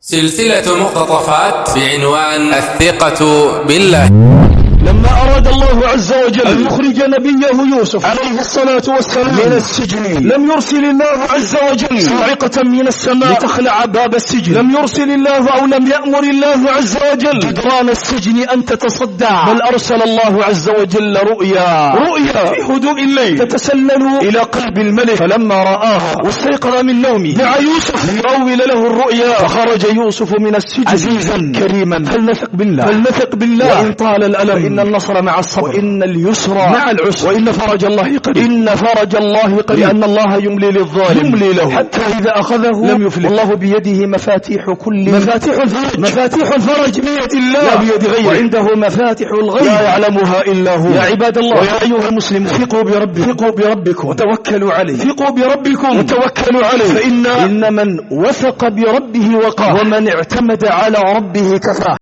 سلسلة مقتطفات بعنوان الثقة بالله. لما أراد الله عز وجل أن يخرج نبيه يوسف عليه الصلاة والسلام من السجن، لم يرسل الله عز وجل صاعقة من السماء لتخلع باب السجن، لم يرسل الله أو لم يأمر الله عز وجل جدران السجن أن تتصدع، بل أرسل الله عز وجل رؤيا في هدوء الليل تتسلل إلى قلب الملك، فلما رآها واستيقظ من نومه دعا يوسف ليؤول له الرؤيا، فخرج يوسف من السجن عزيزا كريما. فلنثق بالله وإن طال الألم إن النصر مع الصبر، وإن اليسر مع العسر، وإن فرج الله قريب، لأن الله يملي للظالم يملي له حتى إذا أخذه لم يفلت. والله بيده مفاتيح الفرج بيد الله لا بيد غيره، وعنده مفاتيح الغيب لا يعلمها إلا هو. يا عباد الله ويا أيها المسلمون، ثقوا بربكم وتوكلوا عليه، فإن من وثق بربه وقاه، ومن اعتمد على ربه كفاه.